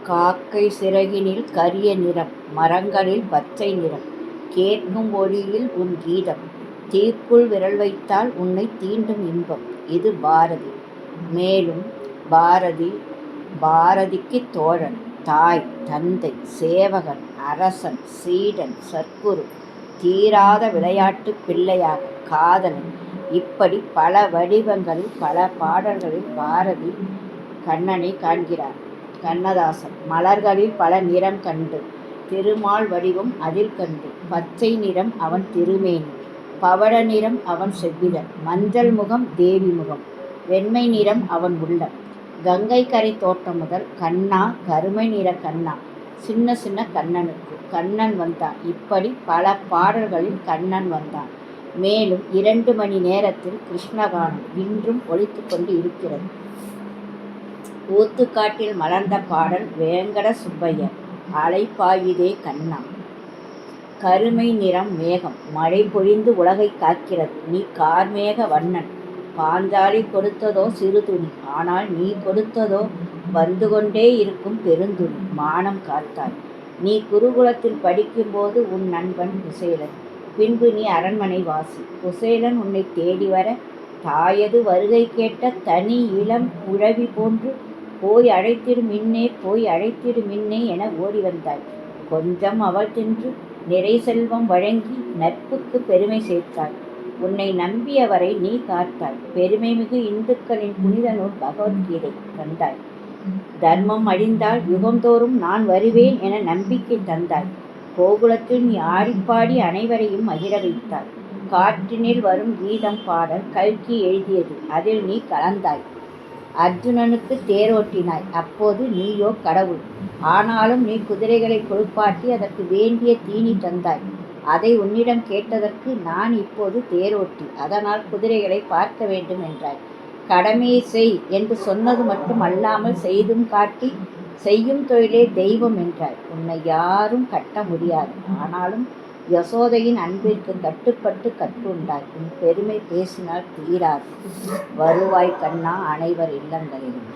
காக்கை சிறகினில் கரிய நிறம், மரங்களில் பச்சை நிறம், கேட்கும் ஒலியில் உன் கீதம், தீக்குள் விரல் வைத்தால் உன்னை தீண்டும் இன்பம். இது பாரதி. மேலும் பாரதிக்குத் தோழன், தாய், தந்தை, சேவகன், அரசன், சீடன், சற்குரு, தீராத விளையாட்டுப் பிள்ளையாக, காதலன், இப்படி பல வடிவங்களில் பல பாடல்களில் பாரதி கண்ணனை காண்கிறார். கண்ணதாசன் மலர்களில் பல நிறம் கண்டு, திருமால் வடிவம் அதில் கண்டு, பச்சை நிறம் அவன் திருமேனி, பவழ நிறம் அவன் செவ்விதழ், மஞ்சள் முகம் தேவி முகம், வெண்மை நிறம் அவன் உள்ளம், கங்கை கரை தோட்டம் முதல் கண்ணா கருமை நிற கண்ணா, சின்ன சின்ன கண்ணனுக்கு கண்ணன் வந்தான். இப்படி பல பாடல்களில் கண்ணன் வந்தான். மேலும் 2 மணி நேரத்தில் கிருஷ்ணகானம் இன்றும் ஒலித்து கொண்டு இருக்கிறது. ஊத்துக்காட்டில் மலர்ந்த பாடல் வேங்கட சுப்பையர், அலைப்பாயுதே கண்ணா. கருமை நிறம் மேகம், மழை பொழிந்து உலகை காக்கிறது. நீ கார்மேக வண்ணன். பாஞ்சாலி கொடுத்ததோ சிறு துணி, ஆனால் நீ கொடுத்ததோ வந்து கொண்டே இருக்கும் பெருந்துணி. மானம் காத்தாய். நீ குருகுலத்தில் படிக்கும்போது உன் நண்பன் குசேலன், பின்பு நீ அரண்மனை வாசி. குசேலன் உன்னை தேடி வர, தாயது வருகை கேட்ட தனி இளம் உழவி போன்று போய் அழைத்திடு மின்னே என ஓடி வந்தாய். கொஞ்சம் அவள் தின்று நிறை செல்வம் வழங்கி நட்புக்கு பெருமை சேர்த்தாய். உன்னை நம்பியவரை நீ காத்தாய். பெருமைமிகு இந்துக்களின் புனித நூல் பகவத்கீதை தந்தாய். தர்மம் அழிந்தால் யுகந்தோறும் நான் வருவேன் என நம்பிக்கை தந்தாய். கோகுலத்தில் நீ ஆடிப்பாடி அனைவரையும் மகிழ வைத்தாய். காற்றினில் வரும் கீதம் பாடல் கல்கி எழுதியது, அதில் நீ கலந்தாய். அர்ஜுனனுக்கு தேரோட்டினாய், அப்போது நீயோ கடவுள். ஆனாலும் நீ குதிரைகளை குளிப்பாட்டி அதற்கு வேண்டிய தீனி தந்தாய். அதை உன்னிடம் கேட்டதற்கு நான் இப்போது தேரோட்டி, அதனால் குதிரைகளை பார்க்க வேண்டும் என்றாய். கடமையை செய் என்று சொன்னது மட்டும் அல்லாமல் செய்தும் காட்டி, செய்யும் தொழிலே தெய்வம் என்றாய். உன்னை யாரும் கட்ட முடியாது, ஆனாலும் யசோதையின் அன்பிற்கு கட்டுப்பட்டு கட்டுண்டாய். உன் பெருமை பேசினால் தீராது. வருவாய் கண்ணா அனைவர் இல்லங்களிலும்.